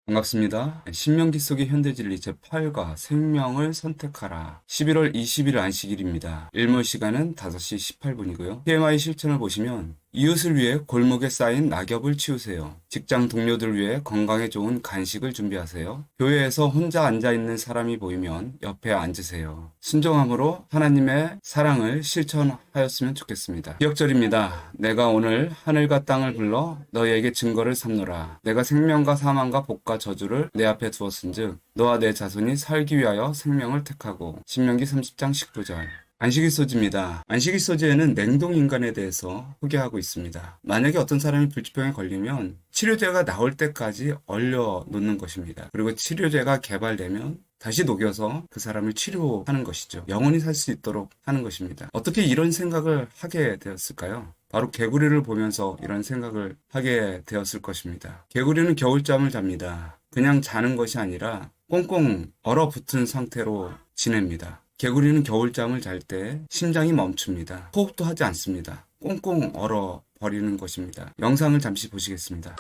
반갑습니다. 신명기 속의 현대진리 제8과 생명을 선택하라. 11월 20일 안식일입니다. 일몰 시간은 5시 18분이고요. TMI 실천을 보시면 이웃을 위해 골목에 쌓인 낙엽을 치우세요. 직장 동료들 위해 건강에 좋은 간식을 준비하세요. 교회에서 혼자 앉아있는 사람이 보이면 옆에 앉으세요. 순종함으로 하나님의 사랑을 실천하였으면 좋겠습니다. 기억절입니다. 내가 오늘 하늘과 땅을 불러 너희에게 증거를 삼노라. 내가 생명과 사망과 복과 저주를 내 앞에 두었은즉 너와 내 자손이 살기 위하여 생명을 택하고. 신명기 30장 19절. 안식일 소지입니다. 안식일 소지에는 냉동 인간에 대해서 소개하고 있습니다. 만약에 어떤 사람이 불치병에 걸리면 치료제가 나올 때까지 얼려 놓는 것입니다. 그리고 치료제가 개발되면 다시 녹여서 그 사람을 치료하는 것이죠. 영원히 살 수 있도록 하는 것입니다. 어떻게 이런 생각을 하게 되었을까요? 바로 개구리를 보면서 이런 생각을 하게 되었을 것입니다. 개구리는 겨울잠을 잡니다. 그냥 자는 것이 아니라 꽁꽁 얼어붙은 상태로 지냅니다. 개구리는 겨울잠을 잘 때 심장이 멈춥니다. 호흡도 하지 않습니다. 꽁꽁 얼어 버리는 것입니다. 영상을 잠시 보시겠습니다.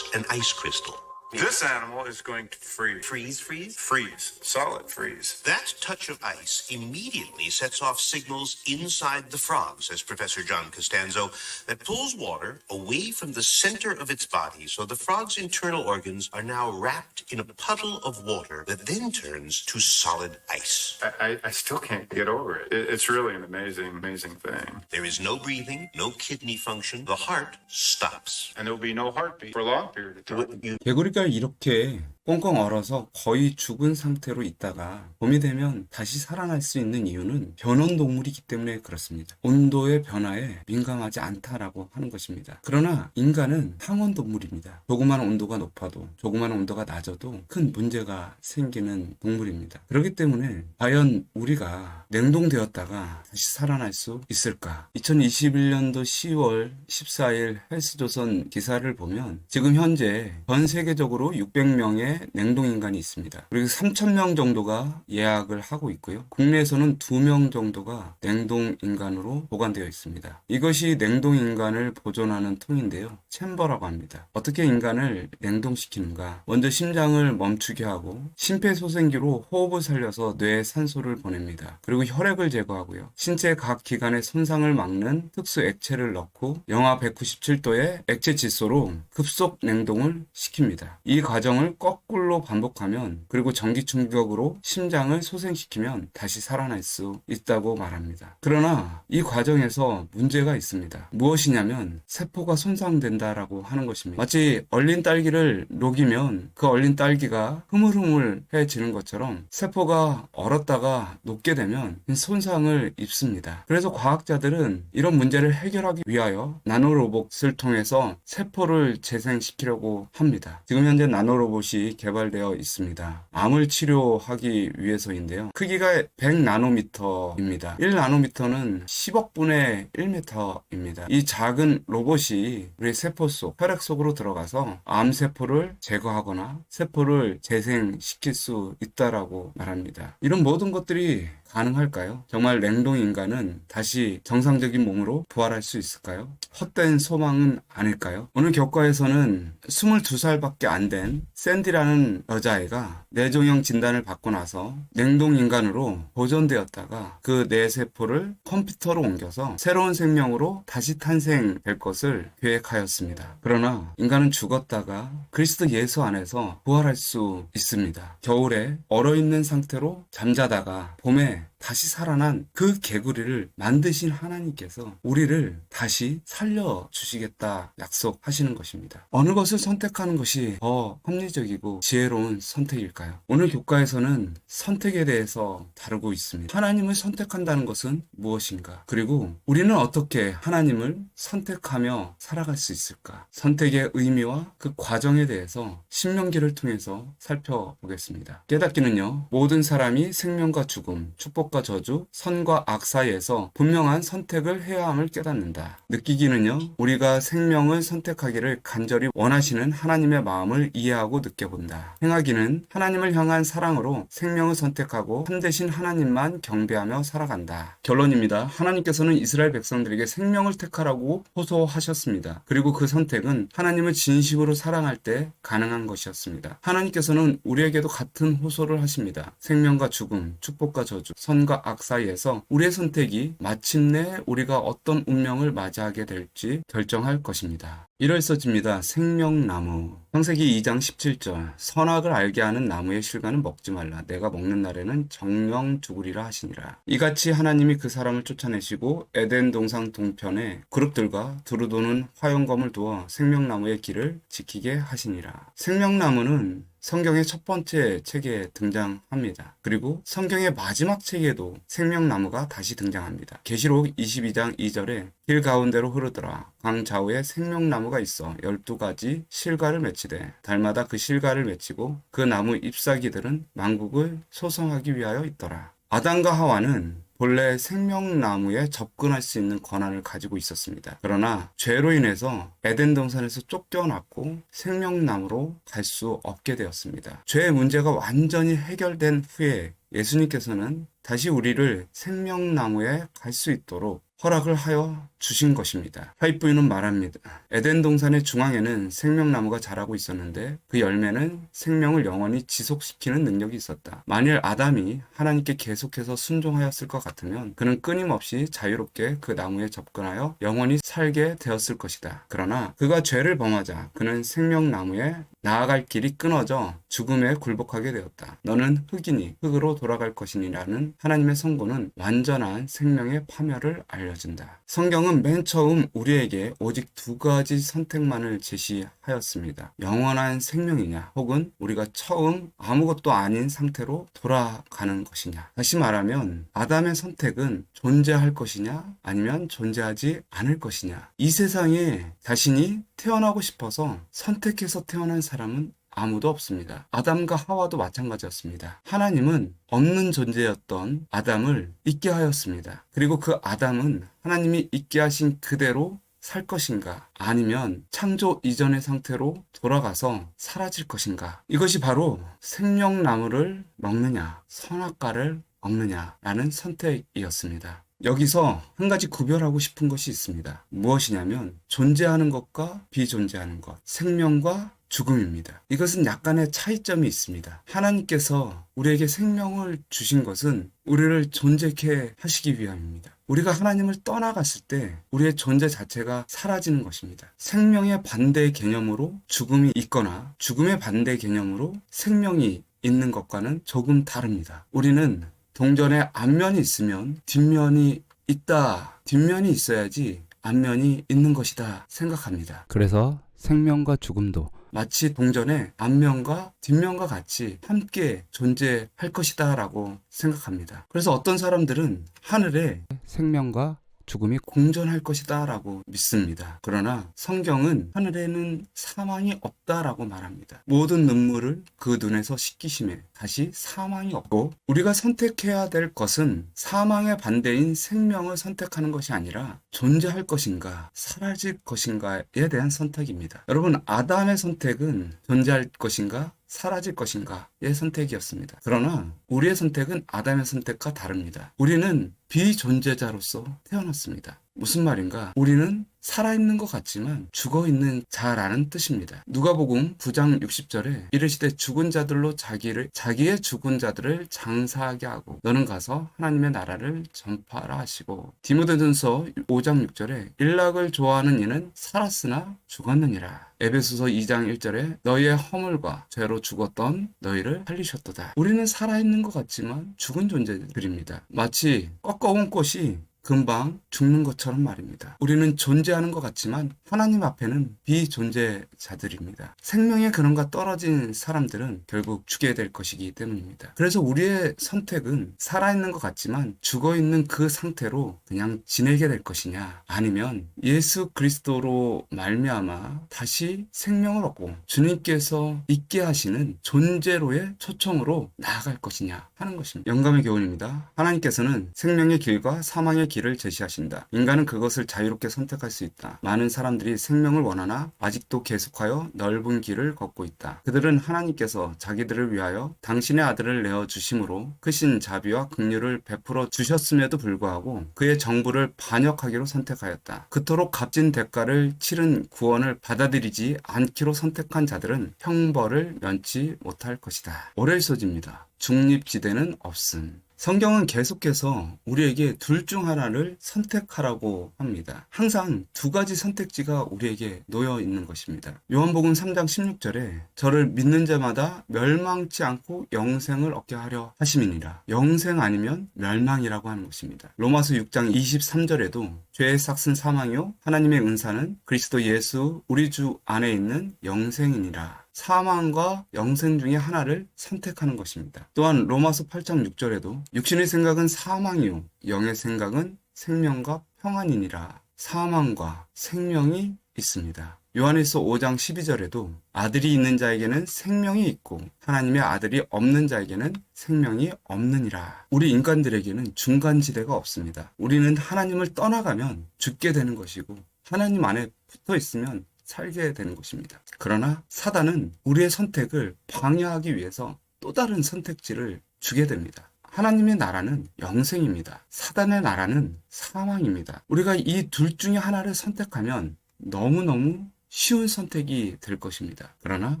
An ice crystal. This animal is going to freeze. Freeze? Freeze. Solid freeze. That touch of ice immediately sets off signals inside the frog, says Professor John Costanzo, that pulls water away from the center of its body, so the frog's internal organs are now wrapped in a puddle of water that then turns to solid ice. I still can't get over it. It's really an amazing thing. There is no breathing, no kidney function. The heart stops. And there will be no heartbeat for a long period of time. 개구리가 이렇게 꽁꽁 얼어서 거의 죽은 상태로 있다가 봄이 되면 다시 살아날 수 있는 이유는 변온동물이기 때문에 그렇습니다. 온도의 변화에 민감하지 않다라고 하는 것입니다. 그러나 인간은 항온동물입니다. 조그마한 온도가 높아도 조그마한 온도가 낮아도 큰 문제가 생기는 동물입니다. 그렇기 때문에 과연 우리가 냉동되었다가 다시 살아날 수 있을까? 2021년도 10월 14일 헬스조선 기사를 보면 지금 현재 전 세계적으로 600명의 냉동인간이 있습니다. 그리고 3,000명 정도가 예약을 하고 있고요. 국내에서는 2명 정도가 냉동인간으로 보관되어 있습니다. 이것이 냉동인간을 보존하는 통인데요. 챔버라고 합니다. 어떻게 인간을 냉동시키는가? 먼저 심장을 멈추게 하고 심폐소생기로 호흡을 살려서 뇌에 산소를 보냅니다. 그리고 혈액을 제거하고요. 신체 각 기관의 손상을 막는 특수 액체를 넣고 영하 197도의 액체 질소로 급속 냉동을 시킵니다. 이 과정을 거꾸로 반복하면, 그리고 전기 충격으로 심장을 소생시키면 다시 살아날 수 있다고 말합니다. 그러나 이 과정에서 문제가 있습니다. 무엇이냐면 세포가 손상된다라고 하는 것입니다. 마치 얼린 딸기를 녹이면 그 얼린 딸기가 흐물흐물해지는 것처럼 세포가 얼었다가 녹게 되면 손상을 입습니다. 그래서 과학자들은 이런 문제를 해결하기 위하여 나노로봇을 통해서 세포를 재생시키려고 합니다. 지금 현재 나노로봇이 개발되어 있습니다. 암을 치료하기 위해서인데요. 크기가 100나노미터입니다. 1나노미터는 10억 분의 1m입니다. 이 작은 로봇이 우리 세포 속, 혈액 속으로 들어가서 암세포를 제거하거나 세포를 재생시킬 수 있다라고 말합니다. 이런 모든 것들이 가능할까요? 정말 냉동인간은 다시 정상적인 몸으로 부활할 수 있을까요? 헛된 소망은 아닐까요? 오늘 교과에서는 22살밖에 안 된 샌디라는 여자아이가 뇌종양 진단을 받고 나서 냉동인간으로 보존되었다가 그 뇌세포를 컴퓨터로 옮겨서 새로운 생명으로 다시 탄생될 것을 계획하였습니다. 그러나 인간은 죽었다가 그리스도 예수 안에서 부활할 수 있습니다. 겨울에 얼어있는 상태로 잠자다가 봄에 다시 살아난 그 개구리를 만드신 하나님께서 우리를 다시 살려주시겠다 약속하시는 것입니다. 어느 것을 선택하는 것이 더 합리적이고 지혜로운 선택일까요? 오늘 교과에서는 선택에 대해서 다루고 있습니다. 하나님을 선택한다는 것은 무엇인가? 그리고 우리는 어떻게 하나님을 선택하며 살아갈 수 있을까? 선택의 의미와 그 과정에 대해서 신명기를 통해서 살펴보겠습니다. 깨닫기는요, 모든 사람이 생명과 죽음, 축복과 저주, 선과 악 사이에서 분명한 선택을 해야 함을 깨닫는다. 느끼기는요, 우리가 생명을 선택하기를 간절히 원하시는 하나님의 마음을 이해하고 느껴본다. 행하기는 하나님을 향한 사랑으로 생명을 선택하고 참되신 하나님만 경배하며 살아간다. 결론입니다. 하나님께서는 이스라엘 백성들에게 생명을 택하라고 호소하셨습니다. 그리고 그 선택은 하나님을 진심으로 사랑할 때 가능한 것이었습니다. 하나님께서는 우리에게도 같은 호소를 하십니다. 생명과 죽음, 축복과 저주, 선과 악 사이에서 우리의 선택이 마침내 우리가 어떤 운명을 맞이하게 될지 결정할 것입니다. 이럴 써집니다. 생명나무. 창세기 2장 17절. 선악을 알게 하는 나무의 실과는 먹지 말라. 내가 먹는 날에는 정령 죽으리라 하시니라. 이같이 하나님이 그 사람을 쫓아내시고 에덴 동산 동편에 그룹들과 두루 도는 화용검을 두어 생명나무의 길을 지키게 하시니라. 생명나무는 성경의 첫 번째 책에 등장합니다. 그리고 성경의 마지막 책에도 생명나무가 다시 등장합니다. 계시록 22장 2절에 길 가운데로 흐르더라. 강 좌우에 생명나무가 있어 12가지 실과를 맺히되 달마다 그 실과를 맺히고 그 나무 잎사귀들은 만국을 소성하기 위하여 있더라. 아담과 하와는 본래 생명나무에 접근할 수 있는 권한을 가지고 있었습니다. 그러나 죄로 인해서 에덴 동산에서 쫓겨났고 생명나무로 갈 수 없게 되었습니다. 죄의 문제가 완전히 해결된 후에 예수님께서는 다시 우리를 생명나무에 갈 수 있도록 허락을 하여 주신 것입니다. 파이프유는 말합니다. 에덴 동산의 중앙에는 생명나무가 자라고 있었는데 그 열매는 생명을 영원히 지속시키는 능력이 있었다. 만일 아담이 하나님께 계속해서 순종하였을 것 같으면 그는 끊임없이 자유롭게 그 나무에 접근하여 영원히 살게 되었을 것이다. 그러나 그가 죄를 범하자 그는 생명나무에 나아갈 길이 끊어져 죽음에 굴복하게 되었다. 너는 흙이니 흙으로 돌아갈 것이니라는 하나님의 선고는 완전한 생명의 파멸을 알려준다. 성경은 맨 처음 우리에게 오직 두 가지 선택만을 제시하였습니다. 영원한 생명이냐 혹은 우리가 처음 아무것도 아닌 상태로 돌아가는 것이냐. 다시 말하면 아담의 선택은 존재할 것이냐 아니면 존재하지 않을 것이냐. 이 세상에 자신이 태어나고 싶어서 선택해서 태어난 사람은 아무도 없습니다. 아담과 하와도 마찬가지였습니다. 하나님은 없는 존재였던 아담을 있게 하였습니다. 그리고 그 아담은 하나님이 있게 하신 그대로 살 것인가 아니면 창조 이전의 상태로 돌아가서 사라질 것인가. 이것이 바로 생명나무를 먹느냐 선악과를 먹느냐라는 선택이었습니다. 여기서 한 가지 구별하고 싶은 것이 있습니다. 무엇이냐면 존재하는 것과 비존재하는 것, 생명과 죽음입니다. 이것은 약간의 차이점이 있습니다. 하나님께서 우리에게 생명을 주신 것은 우리를 존재케 하시기 위함입니다. 우리가 하나님을 떠나갔을 때 우리의 존재 자체가 사라지는 것입니다. 생명의 반대 개념으로 죽음이 있거나 죽음의 반대 개념으로 생명이 있는 것과는 조금 다릅니다. 우리는 동전에 앞면이 있으면 뒷면이 있다. 뒷면이 있어야지 앞면이 있는 것이다 생각합니다. 그래서 생명과 죽음도 마치 동전의 앞면과 뒷면과 같이 함께 존재할 것이다 라고 생각합니다. 그래서 어떤 사람들은 하늘에 생명과 죽음이 공존할 것이다 라고 믿습니다. 그러나 성경은 하늘에는 사망이 없다라고 말합니다. 모든 눈물을 그 눈에서 씻기심에 다시 사망이 없고 우리가 선택해야 될 것은 사망의 반대인 생명을 선택하는 것이 아니라 존재할 것인가 사라질 것인가에 대한 선택입니다. 여러분 아담의 선택은 존재할 것인가 사라질 것인가의 선택이었습니다. 그러나 우리의 선택은 아담의 선택과 다릅니다. 우리는 비존재자로서 태어났습니다. 무슨 말인가? 우리는 살아있는 것 같지만 죽어있는 자라는 뜻입니다. 누가복음 9장 60절에 이르시되 죽은 자들로 자기의 죽은 자들을 장사하게 하고 너는 가서 하나님의 나라를 전파하라 하시고 디모데전서 5장 6절에 일락을 좋아하는 이는 살았으나 죽었느니라. 에베소서 2장 1절에 너희의 허물과 죄로 죽었던 너희를 살리셨도다. 우리는 살아있는 것 같지만 죽은 존재들입니다. 마치 꺾어온 꽃이 금방 죽는 것처럼 말입니다. 우리는 존재하는 것 같지만 하나님 앞에는 비존재자들입니다. 생명의 근원과 떨어진 사람들은 결국 죽게 될 것이기 때문입니다. 그래서 우리의 선택은 살아있는 것 같지만 죽어있는 그 상태로 그냥 지내게 될 것이냐, 아니면 예수 그리스도로 말미암아 다시 생명을 얻고 주님께서 있게 하시는 존재로의 초청으로 나아갈 것이냐 하는 것입니다. 영감의 교훈입니다. 하나님께서는 생명의 길과 사망의 길을 제시하신다. 인간은 그것을 자유롭게 선택할 수 있다. 많은 사람들이 생명을 원하나 아직도 계속하여 넓은 길을 걷고 있다. 그들은 하나님께서 자기들을 위하여 당신의 아들을 내어 주심으로 크신 자비와 긍휼을 베풀어 주셨음에도 불구하고 그의 정부를 반역하기로 선택하였다. 그토록 값진 대가를 치른 구원을 받아들이지 않기로 선택한 자들은 형벌을 면치 못할 것이다. 월요일 소지입니다. 중립지대는 없음. 성경은 계속해서 우리에게 둘 중 하나를 선택하라고 합니다. 항상 두 가지 선택지가 우리에게 놓여 있는 것입니다. 요한복음 3장 16절에 저를 믿는 자마다 멸망치 않고 영생을 얻게 하려 하심이니라. 영생 아니면 멸망이라고 하는 것입니다. 로마서 6장 23절에도 죄의 삭은 사망이요 하나님의 은사는 그리스도 예수 우리 주 안에 있는 영생이니라. 사망과 영생 중에 하나를 선택하는 것입니다. 또한 로마서 8장 6절에도 육신의 생각은 사망이요 영의 생각은 생명과 평안이니라. 사망과 생명이 있습니다. 요한일서 5장 12절에도 아들이 있는 자에게는 생명이 있고 하나님의 아들이 없는 자에게는 생명이 없느니라. 우리 인간들에게는 중간지대가 없습니다. 우리는 하나님을 떠나가면 죽게 되는 것이고 하나님 안에 붙어 있으면 살게 되는 것입니다. 그러나 사단은 우리의 선택을 방해하기 위해서 또 다른 선택지를 주게 됩니다. 하나님의 나라는 영생입니다. 사단의 나라는 사망입니다. 우리가 이 둘 중에 하나를 선택하면 너무너무 쉬운 선택이 될 것입니다. 그러나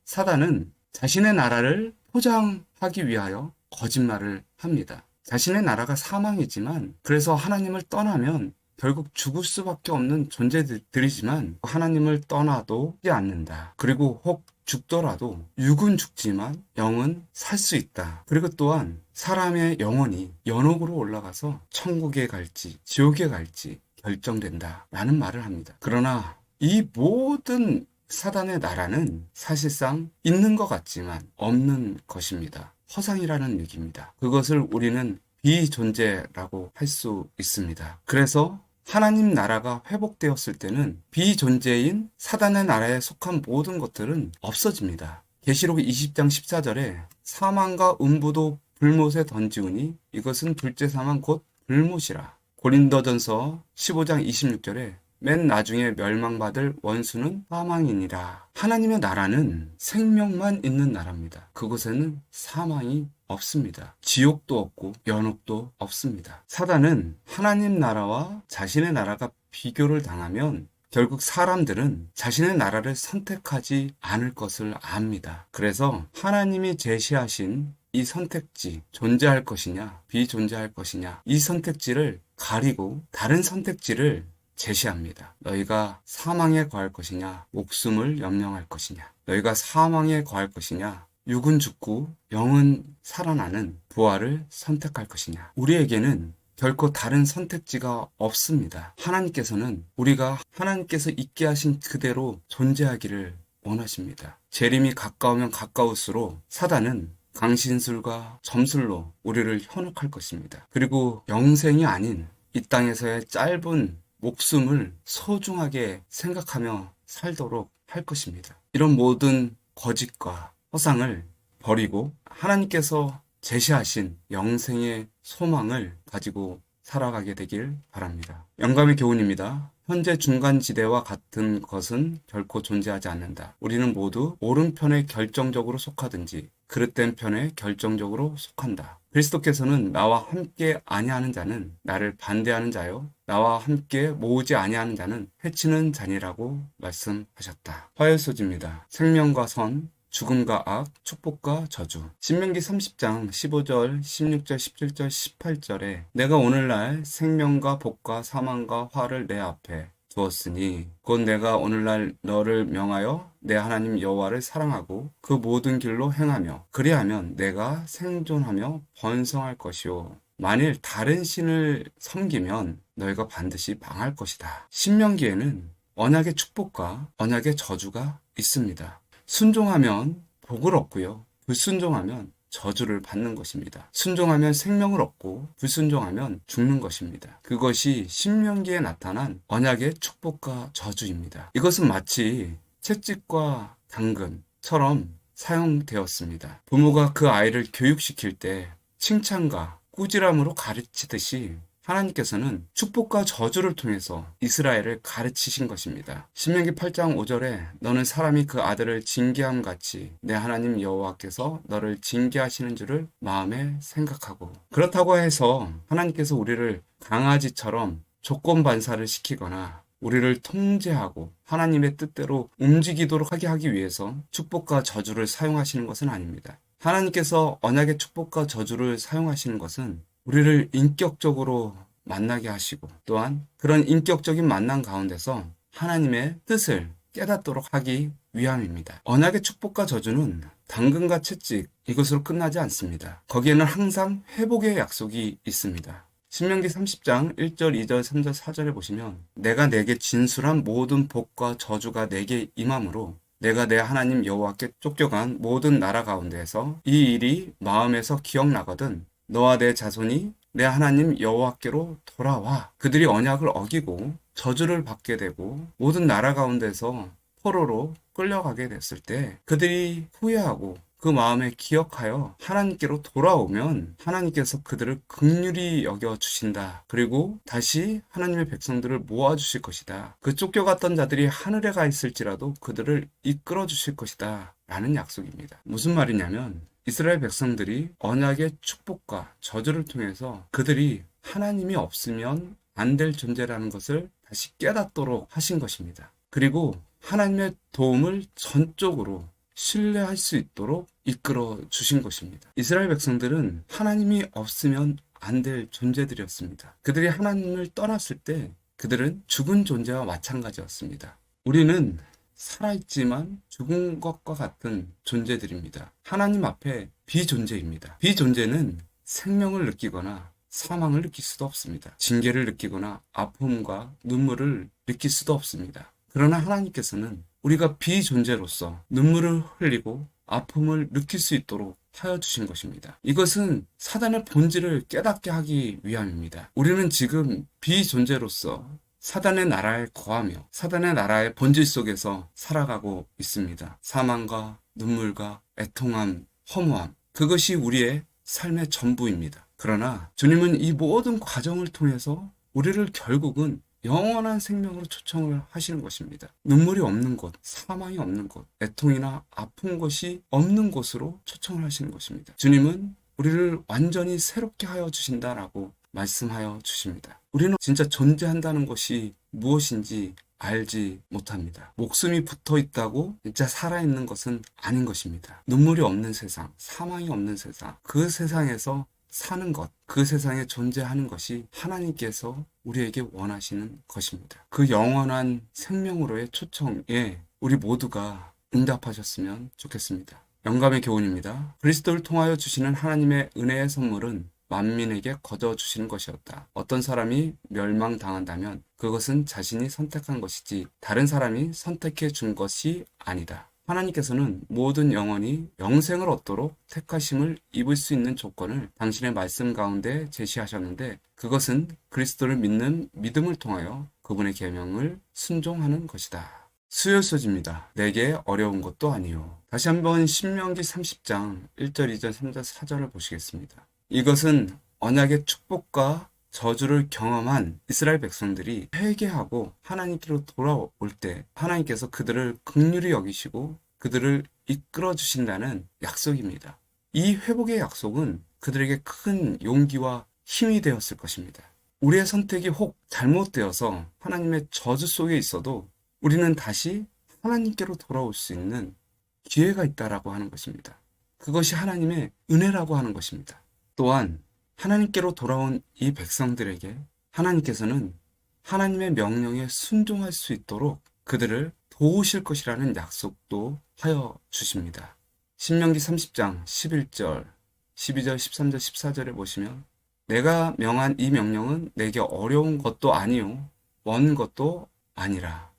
사단은 자신의 나라를 포장하기 위하여 거짓말을 합니다. 자신의 나라가 사망이지만 그래서 하나님을 떠나면 결국 죽을 수밖에 없는 존재들이지만 하나님을 떠나도 하지 않는다. 그리고 혹 죽더라도 육은 죽지만 영은 살 수 있다. 그리고 또한 사람의 영혼이 연옥으로 올라가서 천국에 갈지 지옥에 갈지 결정된다 라는 말을 합니다. 그러나 이 모든 사단의 나라는 사실상 있는 것 같지만 없는 것입니다. 허상이라는 얘기입니다. 그것을 우리는 비존재라고 할 수 있습니다. 그래서 하나님 나라가 회복되었을 때는 비존재인 사단의 나라에 속한 모든 것들은 없어집니다. 계시록 20장 14절에 사망과 음부도 불못에 던지우니 이것은 둘째 사망 곧 불못이라. 고린도전서 15장 26절에 맨 나중에 멸망받을 원수는 사망이니라. 하나님의 나라는 생명만 있는 나라입니다. 그곳에는 사망이 없습니다. 지옥도 없고 연옥도 없습니다. 사단은 하나님 나라와 자신의 나라가 비교를 당하면 결국 사람들은 자신의 나라를 선택하지 않을 것을 압니다. 그래서 하나님이 제시하신 이 선택지, 존재할 것이냐 비존재할 것이냐, 이 선택지를 가리고 다른 선택지를 제시합니다. 너희가 사망에 거할 것이냐 목숨을 염려할 것이냐, 너희가 사망에 거할 것이냐 육은 죽고 영은 살아나는 부활을 선택할 것이냐. 우리에게는 결코 다른 선택지가 없습니다. 하나님께서는 우리가 하나님께서 있게 하신 그대로 존재하기를 원하십니다. 재림이 가까우면 가까울수록 사단은 강신술과 점술로 우리를 현혹할 것입니다. 그리고 영생이 아닌 이 땅에서의 짧은 목숨을 소중하게 생각하며 살도록 할 것입니다. 이런 모든 거짓과 허상을 버리고 하나님께서 제시하신 영생의 소망을 가지고 살아가게 되길 바랍니다. 영감의 교훈입니다. 현재 중간지대와 같은 것은 결코 존재하지 않는다. 우리는 모두 오른편에 결정적으로 속하든지 그릇된 편에 결정적으로 속한다. 그리스도께서는 나와 함께 아니하는 자는 나를 반대하는 자요 나와 함께 모으지 아니하는 자는 해치는 자니라고 말씀하셨다. 화요소지입니다. 생명과 선, 죽음과 악, 축복과 저주. 신명기 30장 15절, 16절, 17절, 18절에 내가 오늘날 생명과 복과 사망과 화를 내 앞에 두었으니 곧 내가 오늘날 너를 명하여 내 하나님 여호와를 사랑하고 그 모든 길로 행하며 그리하면 내가 생존하며 번성할 것이요 만일 다른 신을 섬기면 너희가 반드시 망할 것이다. 신명기에는 언약의 축복과 언약의 저주가 있습니다. 순종하면 복을 얻고요. 불순종하면 저주를 받는 것입니다. 순종하면 생명을 얻고 불순종하면 죽는 것입니다. 그것이 신명기에 나타난 언약의 축복과 저주입니다. 이것은 마치 채찍과 당근처럼 사용되었습니다. 부모가 그 아이를 교육시킬 때 칭찬과 꾸지람으로 가르치듯이 하나님께서는 축복과 저주를 통해서 이스라엘을 가르치신 것입니다. 신명기 8장 5절에 너는 사람이 그 아들을 징계함 같이 내 하나님 여호와께서 너를 징계하시는 줄을 마음에 생각하고, 그렇다고 해서 하나님께서 우리를 강아지처럼 조건 반사를 시키거나 우리를 통제하고 하나님의 뜻대로 움직이도록 하기 위해서 축복과 저주를 사용하시는 것은 아닙니다. 하나님께서 언약의 축복과 저주를 사용하시는 것은 우리를 인격적으로 만나게 하시고, 또한 그런 인격적인 만남 가운데서 하나님의 뜻을 깨닫도록 하기 위함입니다. 언약의 축복과 저주는 당근과 채찍 이것으로 끝나지 않습니다. 거기에는 항상 회복의 약속이 있습니다. 신명기 30장 1절, 2절, 3절, 4절에 보시면 내가 내게 진술한 모든 복과 저주가 내게 임함으로 내가 내 하나님 여호와께 쫓겨간 모든 나라 가운데에서 이 일이 마음에서 기억나거든 너와 내 자손이 내 하나님 여호와께로 돌아와 그들이 언약을 어기고 저주를 받게 되고 모든 나라 가운데서 포로로 끌려가게 됐을 때 그들이 후회하고 그 마음에 기억하여 하나님께로 돌아오면 하나님께서 그들을 긍휼히 여겨주신다. 그리고 다시 하나님의 백성들을 모아주실 것이다. 그 쫓겨갔던 자들이 하늘에 가 있을지라도 그들을 이끌어 주실 것이다. 라는 약속입니다. 무슨 말이냐면 이스라엘 백성들이 언약의 축복과 저주를 통해서 그들이 하나님이 없으면 안 될 존재라는 것을 다시 깨닫도록 하신 것입니다. 그리고 하나님의 도움을 전적으로 신뢰할 수 있도록 이끌어 주신 것입니다. 이스라엘 백성들은 하나님이 없으면 안 될 존재들이었습니다. 그들이 하나님을 떠났을 때 그들은 죽은 존재와 마찬가지였습니다. 우리는 살아있지만 죽은 것과 같은 존재들입니다. 하나님 앞에 비존재입니다. 비존재는 생명을 느끼거나 사망을 느낄 수도 없습니다. 징계를 느끼거나 아픔과 눈물을 느낄 수도 없습니다. 그러나 하나님께서는 우리가 비존재로서 눈물을 흘리고 아픔을 느낄 수 있도록 하여 주신 것입니다. 이것은 사단의 본질을 깨닫게 하기 위함입니다. 우리는 지금 비존재로서 사단의 나라에 거하며 사단의 나라의 본질 속에서 살아가고 있습니다. 사망과 눈물과 애통함, 허무함, 그것이 우리의 삶의 전부입니다. 그러나 주님은 이 모든 과정을 통해서 우리를 결국은 영원한 생명으로 초청을 하시는 것입니다. 눈물이 없는 곳, 사망이 없는 곳, 애통이나 아픈 것이 없는 곳으로 초청을 하시는 것입니다. 주님은 우리를 완전히 새롭게 하여 주신다라고 말씀하여 주십니다. 우리는 진짜 존재한다는 것이 무엇인지 알지 못합니다. 목숨이 붙어 있다고 진짜 살아있는 것은 아닌 것입니다. 눈물이 없는 세상, 사망이 없는 세상, 그 세상에서 사는 것, 그 세상에 존재하는 것이 하나님께서 우리에게 원하시는 것입니다. 그 영원한 생명으로의 초청에 우리 모두가 응답하셨으면 좋겠습니다. 영감의 교훈입니다. 그리스도를 통하여 주시는 하나님의 은혜의 선물은 만민에게 거저 주시는 것이었다. 어떤 사람이 멸망당한다면 그것은 자신이 선택한 것이지 다른 사람이 선택해 준 것이 아니다. 하나님께서는 모든 영혼이 영생을 얻도록 택하심을 입을 수 있는 조건을 당신의 말씀 가운데 제시하셨는데 그것은 그리스도를 믿는 믿음을 통하여 그분의 계명을 순종하는 것이다. 수요소지입니다. 내게 어려운 것도 아니요. 다시 한번 신명기 30장 1절, 2절, 3절, 4절을 보시겠습니다. 이것은 언약의 축복과 저주를 경험한 이스라엘 백성들이 회개하고 하나님께로 돌아올 때 하나님께서 그들을 긍휼히 여기시고 그들을 이끌어 주신다는 약속입니다. 이 회복의 약속은 그들에게 큰 용기와 힘이 되었을 것입니다. 우리의 선택이 혹 잘못되어서 하나님의 저주 속에 있어도 우리는 다시 하나님께로 돌아올 수 있는 기회가 있다라고 하는 것입니다. 그것이 하나님의 은혜라고 하는 것입니다. 또한 하나님께로 돌아온 이 백성들에게 하나님께서는 하나님의 명령에 순종할 수 있도록 그들을 도우실 것이라는 약속도 하여 주십니다. 신명기 30장 11절, 12절, 13절, 14절에 보시면 내가 명한 이 명령은 내게 어려운 것도 아니요 먼 것도 아니라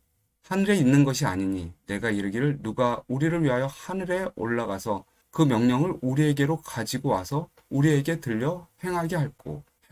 하늘에 있는 것이 아니니 내가 이르기를 누가 우리를 위하여 하늘에 올라가서 그 명령을 우리에게로 가지고 와서 우리에게 들려 행하게 할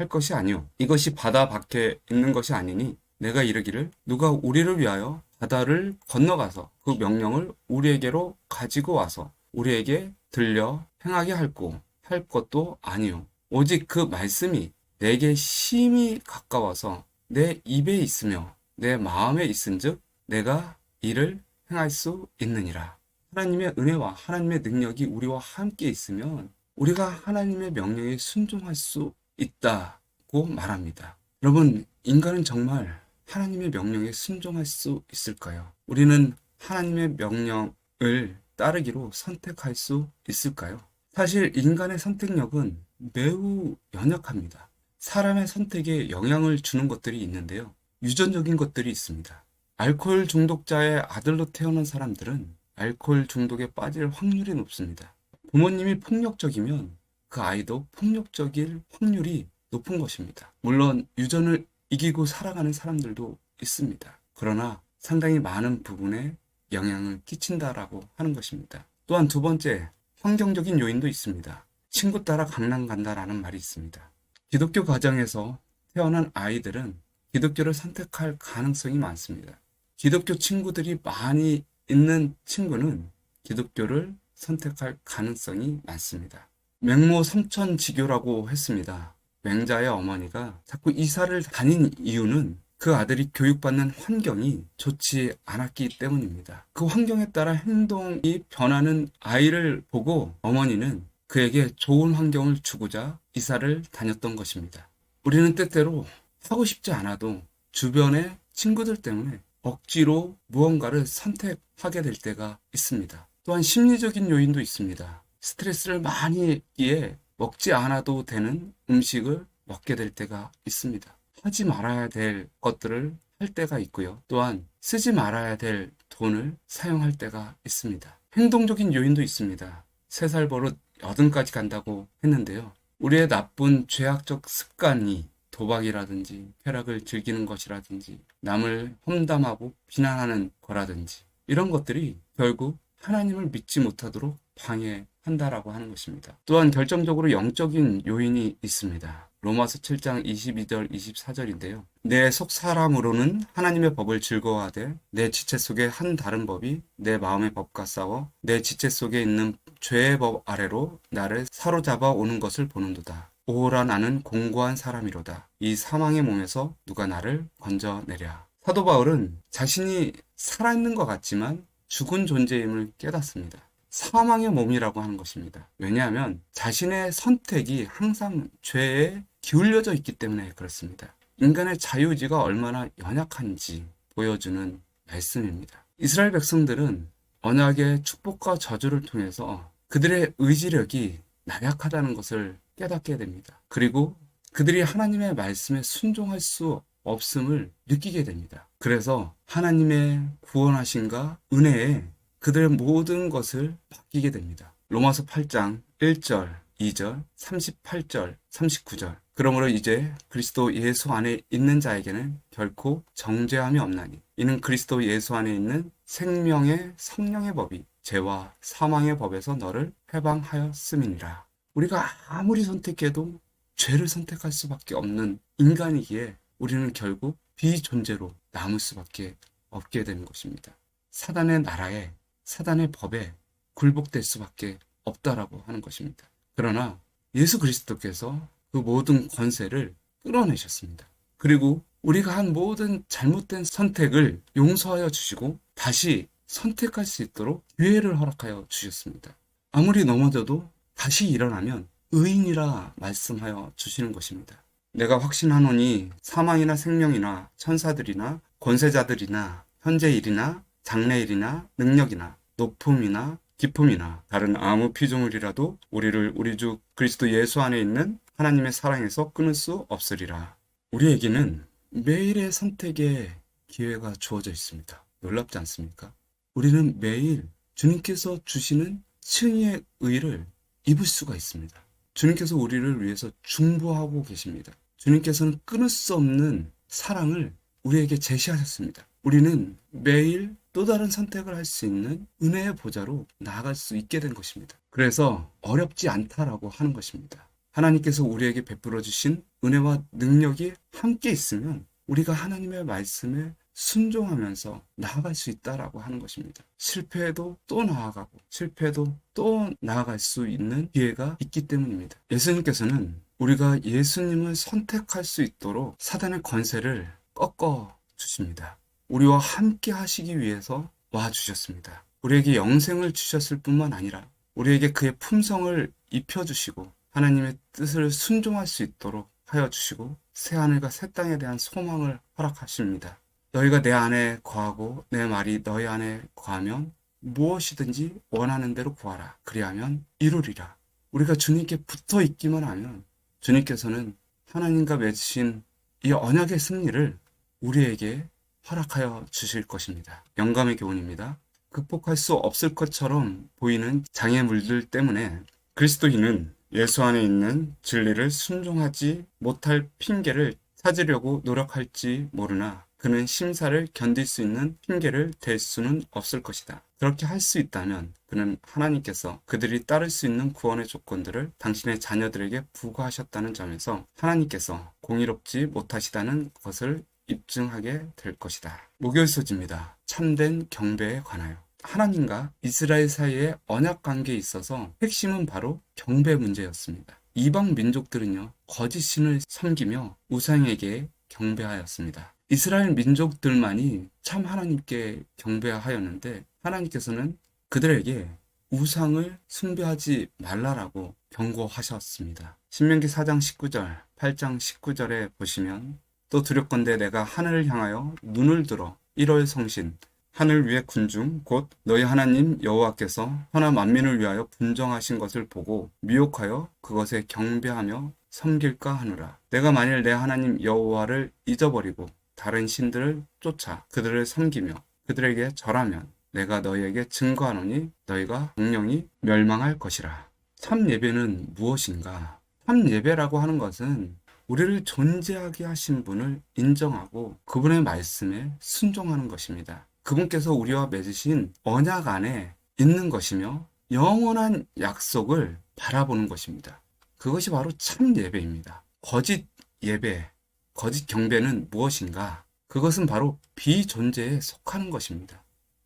것이 아니요 이것이 바다 밖에 있는 것이 아니니 내가 이르기를 누가 우리를 위하여 바다를 건너가서 그 명령을 우리에게로 가지고 와서 우리에게 들려 행하게 할 것도 아니요 오직 그 말씀이 내게 심히 가까워서 내 입에 있으며 내 마음에 있은즉 내가 이를 행할 수 있느니라. 하나님의 은혜와 하나님의 능력이 우리와 함께 있으면 우리가 하나님의 명령에 순종할 수 있다고 말합니다. 여러분, 인간은 정말 하나님의 명령에 순종할 수 있을까요? 우리는 하나님의 명령을 따르기로 선택할 수 있을까요? 사실 인간의 선택력은 매우 연약합니다. 사람의 선택에 영향을 주는 것들이 있는데요. 유전적인 것들이 있습니다. 알코올 중독자의 아들로 태어난 사람들은 알코올 중독에 빠질 확률이 높습니다. 부모님이 폭력적이면 그 아이도 폭력적일 확률이 높은 것입니다. 물론 유전을 이기고 살아가는 사람들도 있습니다. 그러나 상당히 많은 부분에 영향을 끼친다라고 하는 것입니다. 또한 두 번째, 환경적인 요인도 있습니다. 친구 따라 강남 간다라는 말이 있습니다. 기독교 가정에서 태어난 아이들은 기독교를 선택할 가능성이 많습니다. 기독교 친구들이 많이 있는 친구는 기독교를 선택할 가능성이 많습니다. 맹모 삼천지교라고 했습니다. 맹자의 어머니가 자꾸 이사를 다닌 이유는 그 아들이 교육받는 환경이 좋지 않았기 때문입니다. 그 환경에 따라 행동이 변하는 아이를 보고 어머니는 그에게 좋은 환경을 주고자 이사를 다녔던 것입니다. 우리는 때때로 하고 싶지 않아도 주변의 친구들 때문에 억지로 무언가를 선택하게 될 때가 있습니다. 또한 심리적인 요인도 있습니다. 스트레스를 많이 받기에 먹지 않아도 되는 음식을 먹게 될 때가 있습니다. 하지 말아야 될 것들을 할 때가 있고요. 또한 쓰지 말아야 될 돈을 사용할 때가 있습니다. 행동적인 요인도 있습니다. 3살 버릇 80까지 간다고 했는데요. 우리의 나쁜 죄악적 습관이 도박이라든지 쾌락을 즐기는 것이라든지 남을 험담하고 비난하는 거라든지 이런 것들이 결국 하나님을 믿지 못하도록 방해한다라고 하는 것입니다. 또한 결정적으로 영적인 요인이 있습니다. 로마서 7장 22절 24절인데요. 내 속 사람으로는 하나님의 법을 즐거워하되 내 지체 속에 한 다른 법이 내 마음의 법과 싸워 내 지체 속에 있는 죄의 법 아래로 나를 사로잡아 오는 것을 보는도다. 오호라 나는 공고한 사람이로다. 이 사망의 몸에서 누가 나를 건져내랴. 사도 바울은 자신이 살아있는 것 같지만 죽은 존재임을 깨닫습니다. 사망의 몸이라고 하는 것입니다. 왜냐하면 자신의 선택이 항상 죄에 기울여져 있기 때문에 그렇습니다. 인간의 자유의지가 얼마나 연약한지 보여주는 말씀입니다. 이스라엘 백성들은 언약의 축복과 저주를 통해서 그들의 의지력이 나약하다는 것을 깨닫게 됩니다. 그리고 그들이 하나님의 말씀에 순종할 수 없음을 느끼게 됩니다. 그래서 하나님의 구원하심과 은혜에 그들의 모든 것을 맡기게 됩니다. 로마서 8장 1절, 2절, 38절, 39절. 그러므로 이제 그리스도 예수 안에 있는 자에게는 결코 정죄함이 없나니 이는 그리스도 예수 안에 있는 생명의 성령의 법이 죄와 사망의 법에서 너를 해방하였음이니라. 우리가 아무리 선택해도 죄를 선택할 수밖에 없는 인간이기에 우리는 결국 비존재로 남을 수밖에 없게 되는 것입니다. 사단의 나라에 사단의 법에 굴복될 수밖에 없다라고 하는 것입니다. 그러나 예수 그리스도께서 그 모든 권세를 끌어내셨습니다. 그리고 우리가 한 모든 잘못된 선택을 용서하여 주시고 다시 선택할 수 있도록 기회를 허락하여 주셨습니다. 아무리 넘어져도 다시 일어나면 의인이라 말씀하여 주시는 것입니다. 내가 확신하노니 사망이나 생명이나 천사들이나 권세자들이나 현재 일이나 장래일이나 능력이나 높음이나 기쁨이나 다른 아무 피조물이라도 우리를 우리 주 그리스도 예수 안에 있는 하나님의 사랑에서 끊을 수 없으리라. 우리에게는 매일의 선택의 기회가 주어져 있습니다. 놀랍지 않습니까? 우리는 매일 주님께서 주시는 칭의의 의를 입을 수가 있습니다. 주님께서 우리를 위해서 중보하고 계십니다. 주님께서는 끊을 수 없는 사랑을 우리에게 제시하셨습니다. 우리는 매일 또 다른 선택을 할 수 있는 은혜의 보좌로 나아갈 수 있게 된 것입니다. 그래서 어렵지 않다라고 하는 것입니다. 하나님께서 우리에게 베풀어 주신 은혜와 능력이 함께 있으면 우리가 하나님의 말씀에 순종하면서 나아갈 수 있다라고 하는 것입니다. 실패해도 또 나아가고 실패해도 또 나아갈 수 있는 기회가 있기 때문입니다. 예수님께서는 우리가 예수님을 선택할 수 있도록 사단의 권세를 꺾어 주십니다. 우리와 함께 하시기 위해서 와 주셨습니다. 우리에게 영생을 주셨을 뿐만 아니라 우리에게 그의 품성을 입혀주시고 하나님의 뜻을 순종할 수 있도록 하여 주시고 새하늘과 새 땅에 대한 소망을 허락하십니다. 너희가 내 안에 거하고 내 말이 너희 안에 거하면 무엇이든지 원하는 대로 구하라. 그리하면 이루리라. 우리가 주님께 붙어 있기만 하면 주님께서는 하나님과 맺으신 이 언약의 승리를 우리에게 허락하여 주실 것입니다. 영감의 교훈입니다. 극복할 수 없을 것처럼 보이는 장애물들 때문에 그리스도인은 예수 안에 있는 진리를 순종하지 못할 핑계를 찾으려고 노력할지 모르나 그는 심사를 견딜 수 있는 핑계를 댈 수는 없을 것이다. 그렇게 할 수 있다면 그는 하나님께서 그들이 따를 수 있는 구원의 조건들을 당신의 자녀들에게 부과하셨다는 점에서 하나님께서 공의롭지 못하시다는 것을 입증하게 될 것이다. 목요일 소지입니다. 참된 경배에 관하여. 하나님과 이스라엘 사이의 언약 관계에 있어서 핵심은 바로 경배 문제였습니다. 이방 민족들은요, 거짓 신을 섬기며 우상에게 경배하였습니다. 이스라엘 민족들만이 참 하나님께 경배하였는데 하나님께서는 그들에게 우상을 숭배하지 말라라고 경고하셨습니다. 신명기 4장 19절, 8장 19절에 보시면 또 두렵건대 내가 하늘을 향하여 눈을 들어 1월 성신 하늘 위의 군중 곧 너희 하나님 여호와께서 천하 만민을 위하여 분정하신 것을 보고 미혹하여 그것에 경배하며 섬길까 하노라. 내가 만일 내 하나님 여호와를 잊어버리고 다른 신들을 쫓아 그들을 섬기며 그들에게 절하면 내가 너희에게 증거하노니 너희가 영영이 멸망할 것이라. 참 예배는 무엇인가? 참 예배라고 하는 것은 우리를 존재하게 하신 분을 인정하고 그분의 말씀에 순종하는 것입니다. 그분께서 우리와 맺으신 언약 안에 있는 것이며 영원한 약속을 바라보는 것입니다. 그것이 바로 참 예배입니다. 거짓 예배, 거짓 경배는 무엇인가? 그것은 바로 비존재에 속하는 것입니다.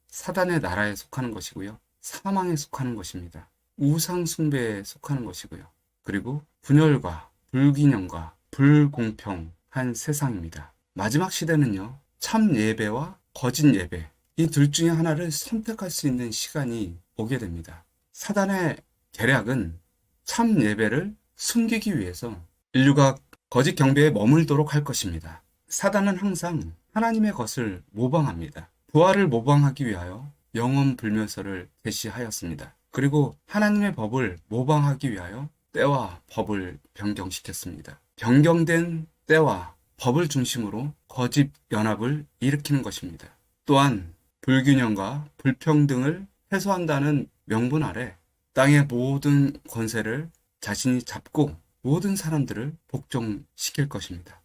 사단의 나라에 속하는 것이고요. 사망에 속하는 것입니다. 우상 숭배에 속하는 것이고요. 그리고 분열과 불균형과 불공평한 세상입니다. 마지막 시대는요, 참 예배와 거짓 예배, 이 둘 중에 하나를 선택할 수 있는 시간이 오게 됩니다. 사단의 계략은 참 예배를 숨기기 위해서 인류가 거짓 경배에 머물도록 할 것입니다. 사단은 항상 하나님의 것을 모방합니다. 부활을 모방하기 위하여 영원 불멸설을 제시하였습니다. 그리고 하나님의 법을 모방하기 위하여 때와 법을 변경시켰습니다. 변경된 때와 법을 중심으로 거짓 연합을 일으키는 것입니다. 또한 불균형과 불평등을 해소한다는 명분 아래 땅의 모든 권세를 자신이 잡고 모든 사람들을 복종시킬 것입니다.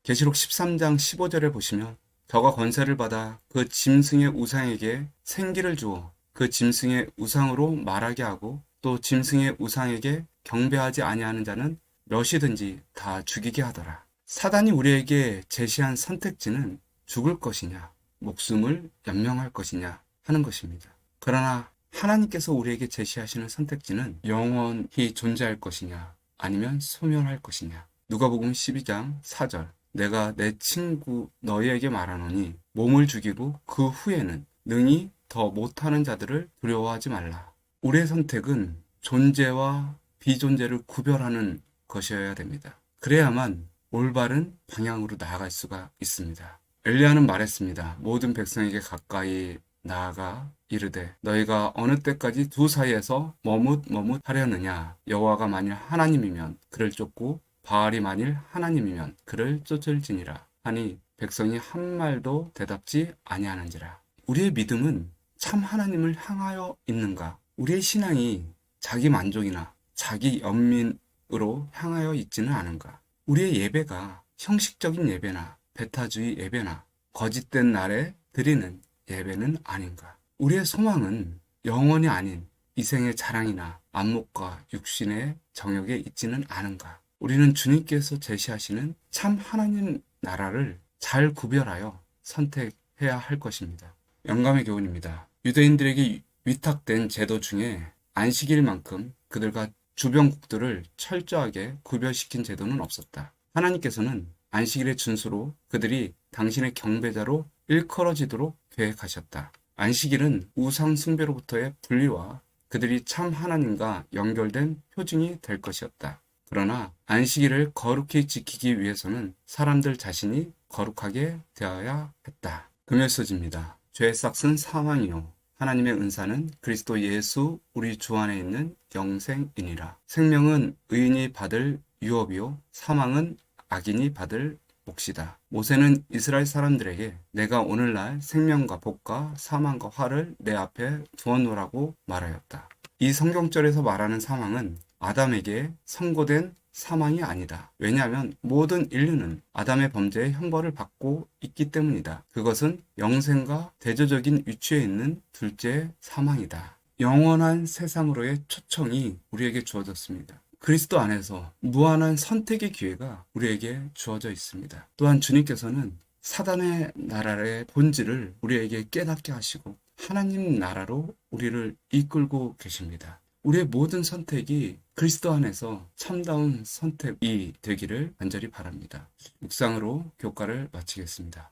계시록 13장 15절에 보시면 저가 권세를 받아 그 짐승의 우상에게 생기를 주어 그 짐승의 우상으로 말하게 하고 또 짐승의 우상에게 경배하지 아니하는 자는 몇이든지 다 죽이게 하더라. 사단이 우리에게 제시한 선택지는 죽을 것이냐, 목숨을 연명할 것이냐 하는 것입니다. 그러나 하나님께서 우리에게 제시하시는 선택지는 영원히 존재할 것이냐, 아니면 소멸할 것이냐. 누가복음 12장 4절 내가 내 친구 너희에게 말하노니 몸을 죽이고 그 후에는 능히 더 못하는 자들을 두려워하지 말라. 우리의 선택은 존재와 비존재를 구별하는 것이어야 됩니다. 그래야만 올바른 방향으로 나아갈 수가 있습니다. 엘리야는 말했습니다. 모든 백성에게 가까이 나아가 이르되 너희가 어느 때까지 두 사이에서 머뭇하려느냐. 여호와가 만일 하나님이면 그를 쫓고 바알이 만일 하나님이면 그를 쫓을지니라 하니 백성이 한 말도 대답지 아니하는지라. 우리의 믿음은 참 하나님을 향하여 있는가? 우리의 신앙이 자기 만족이나 자기 연민을 방식으로 향하여 있지는 않은가? 우리의 예배가 형식적인 예배나 배타주의 예배나 거짓된 날에 드리는 예배는 아닌가? 우리의 소망은 영원이 아닌 이생의 자랑이나 안목과 육신의 정욕에 있지는 않은가? 우리는 주님께서 제시하시는 참 하나님 나라를 잘 구별하여 선택해야 할 것입니다. 영감의 교훈입니다. 유대인들에게 위탁된 제도 중에 안식일만큼 그들과 주변국들을 철저하게 구별시킨 제도는 없었다. 하나님께서는 안식일의 준수로 그들이 당신의 경배자로 일컬어지도록 계획하셨다. 안식일은 우상 숭배로부터의 분리와 그들이 참 하나님과 연결된 표징이 될 것이었다. 그러나 안식일을 거룩히 지키기 위해서는 사람들 자신이 거룩하게 되어야 했다. 금요소지입니다. 죄의 싹은 사망이요 하나님의 은사는 그리스도 예수 우리 주 안에 있는 영생이니라. 생명은 의인이 받을 유업이요 사망은 악인이 받을 몫이다. 모세는 이스라엘 사람들에게 내가 오늘날 생명과 복과 사망과 화를 내 앞에 두어놓으라고 말하였다. 이 성경절에서 말하는 사망은 아담에게 선고된 사망이 아니다. 왜냐하면 모든 인류는 아담의 범죄의 형벌을 받고 있기 때문이다. 그것은 영생과 대조적인 위치에 있는 둘째 사망이다. 영원한 세상으로의 초청이 우리에게 주어졌습니다. 그리스도 안에서 무한한 선택의 기회가 우리에게 주어져 있습니다. 또한 주님께서는 사단의 나라의 본질을 우리에게 깨닫게 하시고 하나님 나라로 우리를 이끌고 계십니다. 우리의 모든 선택이 그리스도 안에서 참다운 선택이 되기를 간절히 바랍니다. 묵상으로 교과를 마치겠습니다.